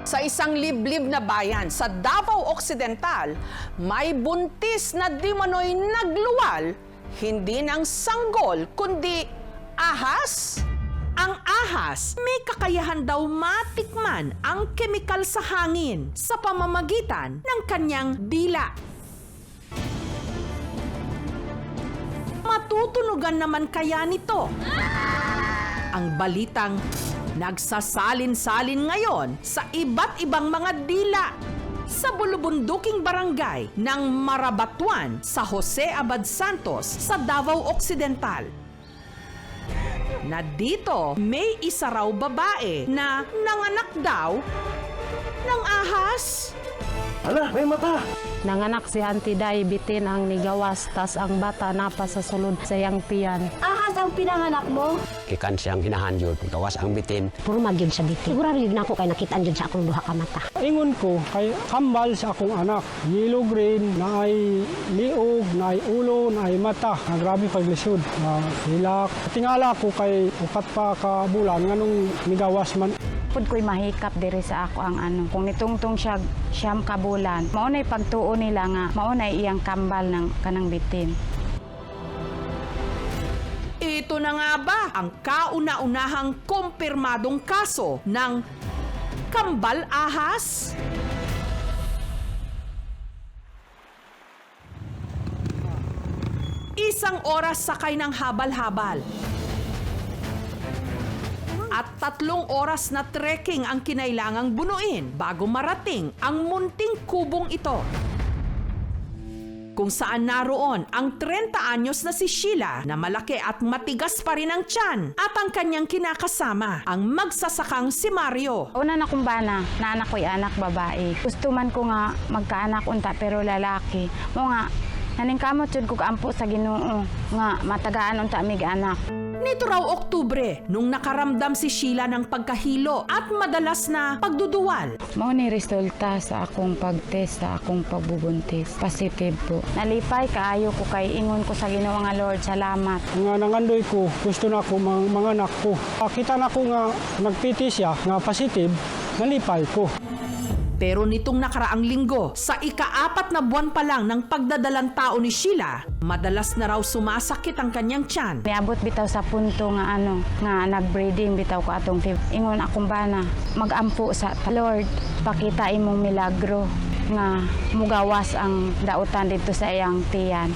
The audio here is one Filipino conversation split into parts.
Sa isang liblib na bayan sa Davao Occidental, may buntis na di manoy nagluwal, hindi ng sanggol kundi ahas. Ang ahas may kakayahan daw matikman ang kemikal sa hangin sa pamamagitan ng kanyang dila. Matutunugan naman kaya nito? Ang balitang nagsasalin-salin ngayon sa iba't ibang mga dila sa bulubunduking barangay ng Marabatuan sa Jose Abad Santos sa Davao Occidental. Na dito may isa raw babae na nanganak daw ng ahas. Ala, may mata! Nanganak si Auntie Day, bitin ang nigawas, tas ang bata napa sa sulod sa iyang tiyan. Ahas ang pinanganak mo? Kikan siyang hinahanjod, gawas ang bitin. Puro magyud sa bitin. Siguro yun na ako kay nakitaan yun sa akong duha ka mata. Ingon ko kay kambal sa akong anak. Yellow green, na ay liog, na ay ulo, na ay mata. Grabe paglisod. Hilak. Tingala ko kay upat pa ka bulan nganong nigawas man. Pud ko'y mahikap diri sa ako ang ano. Kung nitungtong siya siyam ka bulan, maunay pagtuo nila nga, maunay iyang kambal ng kanang bitin. Ito na nga ba ang kauna-unahang kumpirmadong kaso ng kambal ahas? Isang oras sakay ng habal-habal. At 3 oras na trekking ang kinailangang bunuin bago marating ang munting kubong ito. Kung saan naroon ang 30 anyos na si Sheila na malaki at matigas pa rin ang tiyan at ang kanyang kinakasama, ang magsasakang si Mario. Una na kong bana, na anak ko'y anak babae. Gusto man ko nga magkaanak unta pero lalaki. Mo nga, naningkamot jud ko kaampo sa Ginoo nga matagaan unta mig anak. Nito raw Oktubre, nung nakaramdam si Sheila ng pagkahilo at madalas na pagduduwal. Mao ni resulta sa akong pagtest sa akong pagbubuntis. Positive po. Nalipay kaayo ko kay ingon ko sa Ginoo nga Lord, salamat. Nga nangandoy ko, gusto na ko mga anak ko. Kita na ko nga nagpiti siya, nga positive, nalipay ko. Pero nitong nakaraang linggo, sa ika-4 na buwan pa lang ng pagdadalang tao ni Sheila, madalas na raw sumasakit ang kanyang tiyan. Niabot bitaw sa punto nga ano, nga nag-breeding bitaw ko atong ingon akong bana, magampo sa Lord, pakita imong milagro nga mugawas ang dautan dito sa iyang tiyan.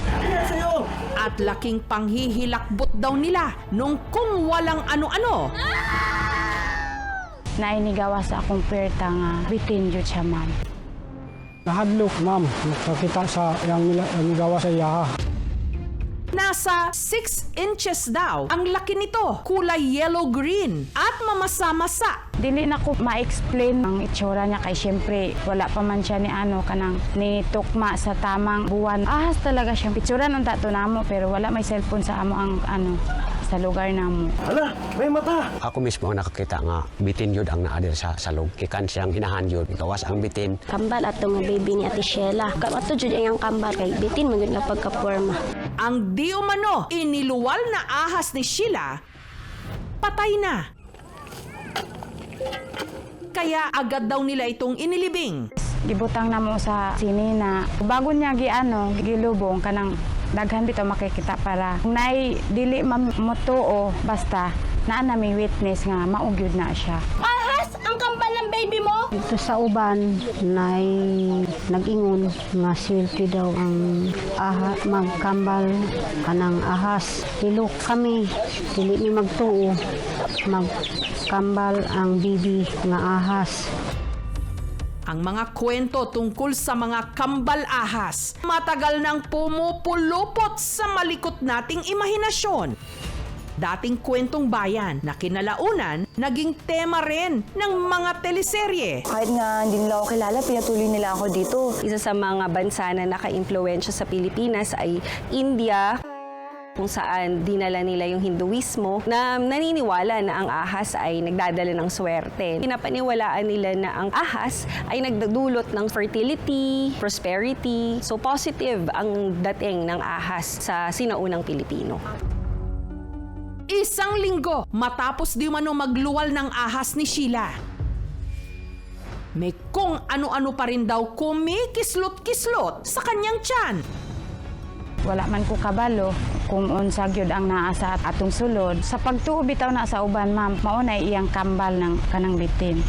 At laking panghihilakbot daw nila nung kung walang ano-ano. Nainigawas sa akong perta nga bitin jud siya ma'am. Nahadlok, ma'am. Nakakita sa yang nigawas sa iya. Nasa 6 inches daw ang laki nito, kulay yellow-green at mamasa-masa. Dili na ko ma-explain ang itsura niya kay syempre wala pa man siya ni ano kanang ni tukma sa tamang buwan. Ahas talaga siya. Itsura nung tato namo pero wala may cellphone sa amo ang ano sa lugar namo. Ala, may mata! Ako mismo ang nakakita nga bitin yun ang naadir sa salog. Kikan siyang hinahanjod, gawas ang bitin. Kambal ato nga baby ni Ate Sheila. Ato jud iyang kambal kay bitin man gyud nga pagkaporma. Ang di umano iniluwal na ahas ni Sheila, patay na. Kaya agad daw nila itong inilibing. Gibutang namo sa sini na bago niya giano gilubong kanang daghan bitaw makikita para nay dili mamutuo basta naa na may witness nga maugyod na siya. Ahas ang kambal ng baby mo? Dito sa uban, nag-ingon nga swerte daw ang magkambal kanang ahas. Hilok kami, dili mi magtuo, magkambal ang bibi nga ahas. Ang mga kwento tungkol sa mga kambal ahas, matagal nang pumupulupot sa malikot nating imahinasyon. Dating kwentong bayan na kinalaunan, naging tema rin ng mga teleserye. Kahit nga hindi nila ako kilala, pinatuloy nila ako dito. Isa sa mga bansa na naka-impluwensya sa Pilipinas ay India, kung saan dinala nila yung Hinduismo na naniniwala na ang ahas ay nagdadala ng swerte. Pinapaniwalaan nila na ang ahas ay nagdudulot ng fertility, prosperity. So positive ang dating ng ahas sa sinaunang Pilipino. Isang linggo matapos di umano magluwal ng ahas ni Sheila. may kung ano-ano pa rin daw kumikislot-kislot sa kanyang tiyan. Wala man ko kabalo kung unsa gyud ang naa sa atong sulod. Sa pagtuo bitaw na sa uban, ma'am, mao na iyang kambal ng kanang bitin.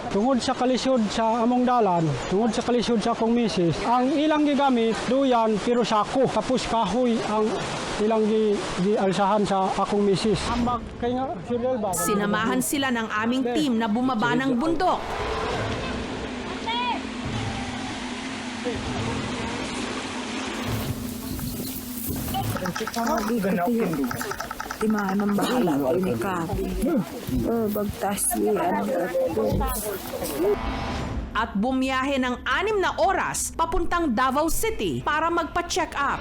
Tungod sa kalisod sa among dalan, tungod sa kalisod sa akong misis, ang ilang gigamit duyan pero sako tapos kahoy ang ilang gialsahan sa akong misis. Ambag kay nga cereal ba? Sinamahan sila ng aming team na bumaba ng bundok. At bumiyahe ng 6 na oras papuntang Davao City para magpa-check up.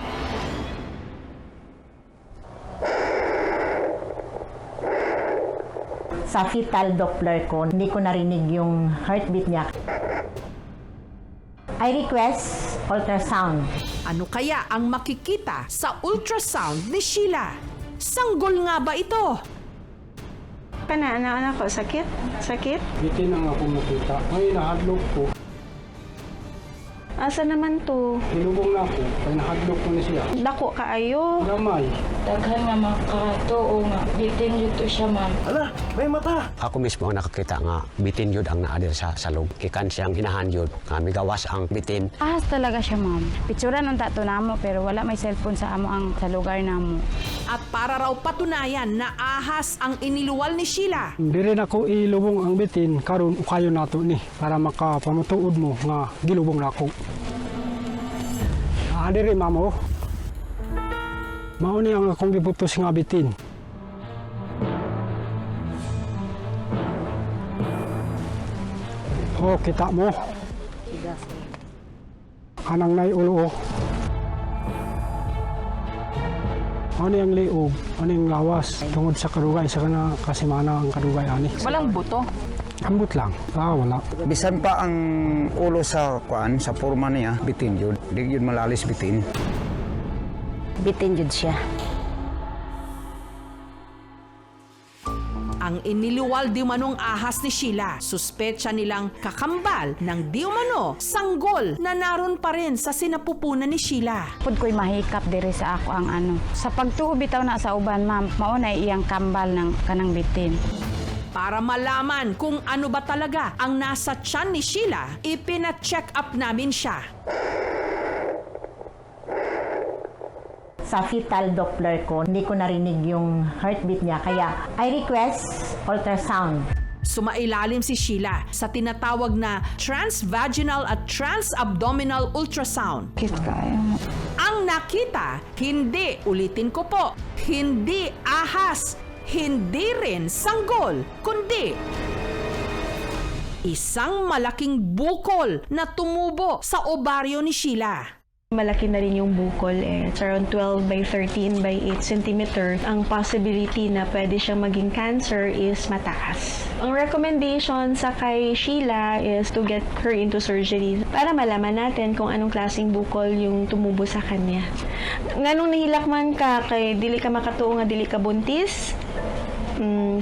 Sa fetal Doppler ko, hindi ko narinig yung heartbeat niya. I request ultrasound. Ano kaya ang makikita sa ultrasound ni Sheila? Sanggol nga ba ito? Kana anak ko sakit? Sakit? Bitin ang akong nakita. Ngayon nahadlok ko. Asa naman to? Ilubong na ako. Kaya nahadlok ko na siya. Dako kaayo. Gamay. Daghan nga makatuo nga bitin gyud to siya, ma'am. Ala, may mata. Ako mismo ang nakakita nga bitin yun ang naadir sa salog. Kikan siyang hinahan yun. Nga migawas ang bitin. Ahas talaga siya, ma'am. Picturean unta to namo pero wala may cellphone sa amo ang sa lugar namo. At para raw patunayan na ahas ang iniluwal ni Sheila, Di rin ako ilubong ang bitin karon ukayo nato ni para makapamutuod mo nga gilubong na ako. Diri mamo. Mao ni ang akong gibutos nga bitin. Oh, kita mo. Kanang nay ulo. Ano yung liog, ano yung lawas, tungod sa kadugay, sa kana kasimana ang kadugay ani. walang buto. Ambot lang. Wala. Bisan pa ang ulo sa kuan sa forma niya, bitin yun. Di yun malalis bitin. Bitin jud siya. Ang iniluwal di manong ahas ni Sheila, suspetsa nilang kakambal ng di umano sanggol na naroon pa rin sa sinapupunan ni Sheila. Pud ko'y mahikap diri sa ako ang ano. Sa pagtuo bitaw na sa uban, ma'am, mao na iyang kambal ng kanang bitin. Para malaman kung ano ba talaga ang nasa tiyan ni Sheila, ipina-check up namin siya. Sa fetal Doppler ko, hindi ko narinig yung heartbeat niya. Kaya I request ultrasound. Sumailalim si Sheila sa tinatawag na transvaginal at transabdominal ultrasound. Ang nakita, hindi, ulitin ko po, hindi ahas, hindi rin sanggol, kundi isang malaking bukol na tumubo sa ovaryo ni Sheila. Malaki na rin yung bukol It's around 12 by 13 by 8 cm. Ang possibility na pwede siyang maging cancer is mataas. Ang recommendation sa kay Sheila is to get her into surgery para malaman natin kung anong klaseng bukol yung tumubo sa kanya. Nganong nahilakman ka kay dili ka makatuo nga dili ka buntis?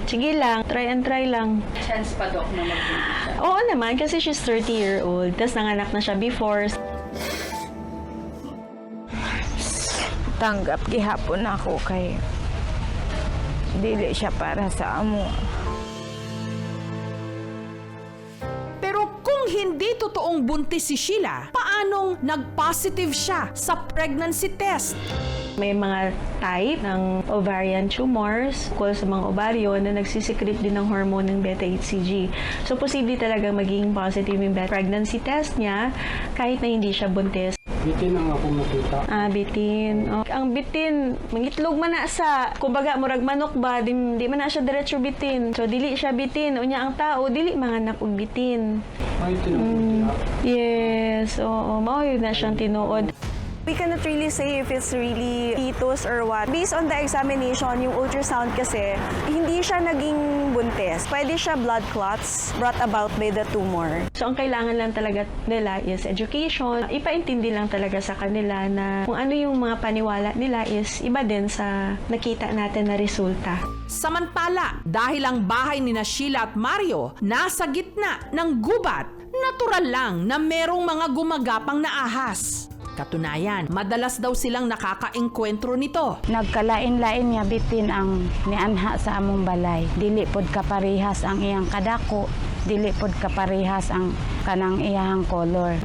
Sige lang, try and try lang. Chance pa, Dok, na magbuntis siya? Oo naman, kasi she's 30-year-old. Tapos nanganak na siya before. Tanggap gihapon ako kay dili siya para sa amo. Pero kung hindi totoong buntis si Sheila, paanong nag-positive siya sa pregnancy test? May mga type ng ovarian tumors kung sa mga ovaryo na nagsisecrete din ng hormone ng beta-HCG. So, posible talaga maging positive yung pregnancy test niya kahit na hindi siya buntis. Bitin ang akong nakita. Bitin. Oh. Ang bitin, mangitlog man na sa, kumbaga, murag manok ba, di man na siya diretso bitin. So, dili siya bitin. Unya ang tao, dili manganak og bitin. Ay, tinapos Yes, oo. Mao yun na siyang tinuod. We cannot really say if it's really fetus or what. Based on the examination, yung ultrasound kasi, hindi siya naging buntis. Pwede siya blood clots brought about by the tumor. So ang kailangan lang talaga nila is education. Ipaintindi lang talaga sa kanila na kung ano yung mga paniwala nila is iba din sa nakita natin na resulta. Samantala, dahil ang bahay ni Sheila at Mario nasa gitna ng gubat, natural lang na merong mga gumagapang na ahas. Katunayan, madalas daw silang nakakaengkwentro nito. Nagkalain-lain niya bitin ang nianha sa among balay. Dili pod kaparehas ang iyang kadako, dili pod kaparehas ang kanang iyang color.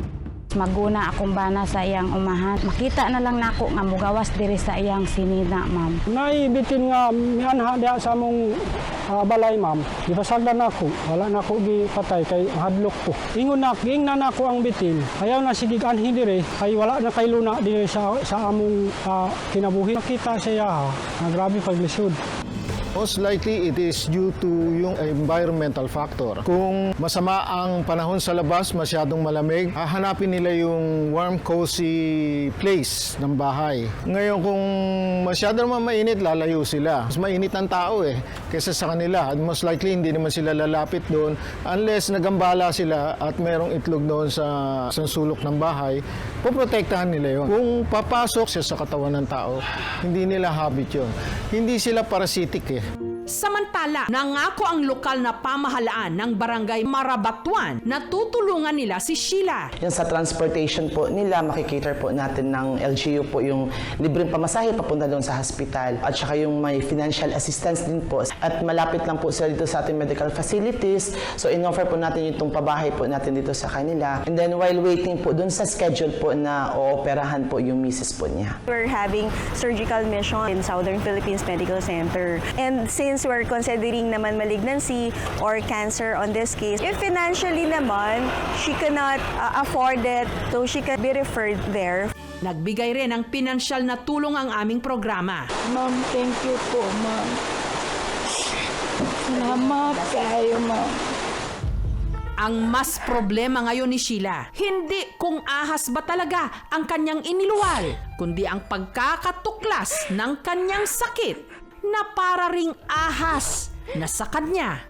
Maguna akong bana sa iyang umahan. Makita na lang nako nga mugawas diri sa iyang sinina, ma'am. Naibitin nga mianha diha sa among balay, ma'am. Gipasagdan ako. Wala na ako gipatay kay hadlok ko. Ingon na, giingnan nako ang bitin. Ayaw na sigig anhi diri kay wala na kay luna diri sa among kinabuhi. Nakita siya nga grabe paglisod. Most likely, it is due to yung environmental factor. Kung masama ang panahon sa labas, masyadong malamig, hahanapin nila yung warm, cozy place ng bahay. Ngayon, kung masyado naman mainit, lalayo sila. Mas mainit ang tao kaysa sa kanila. At most likely, hindi naman sila lalapit doon unless nagambala sila at merong itlog doon sa sulok ng bahay, poprotektahan nila yon. Kung papasok siya sa katawan ng tao, hindi nila habit yon. Hindi sila parasitic Samantala, nangako ang lokal na pamahalaan ng barangay Marabatuan na tutulungan nila si Sheila. Yan sa transportation po nila, makikater po natin ng LGU po yung libreng pamasahe papunta doon sa hospital. At saka yung may financial assistance din po. At malapit lang po sila dito sa ating medical facilities. So in-offer po natin itong pabahay po natin dito sa kanila. And then while waiting po doon sa schedule po na ooperahan po yung misis po niya. We're having surgical mission in Southern Philippines Medical Center. And since we're considering naman malignancy or cancer on this case, if financially naman, she cannot afford it, so she can be referred there. Nagbigay rin ng pinansyal na tulong ang aming programa. Ma'am, thank you po, ma'am. Salamat kayo, ma'am. Ang mas problema ngayon ni Sheila, hindi kung ahas ba talaga ang kanyang iniluwal, kundi ang pagkakatuklas ng kanyang sakit na para ring ahas na sa kanya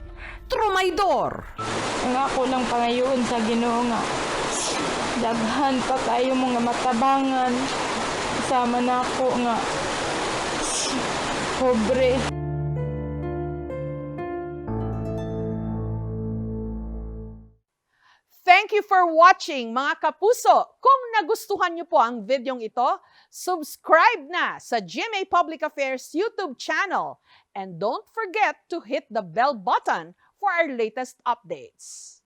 trumaydor. Ang ako ng pangayoon sa Ginoo nga daghan pa kayo mga matabangan sama na ako nga pobre. Thank you for watching, mga kapuso. Kung nagustuhan niyo po ang videong ito, subscribe na sa GMA Public Affairs YouTube channel. And don't forget to hit the bell button for our latest updates.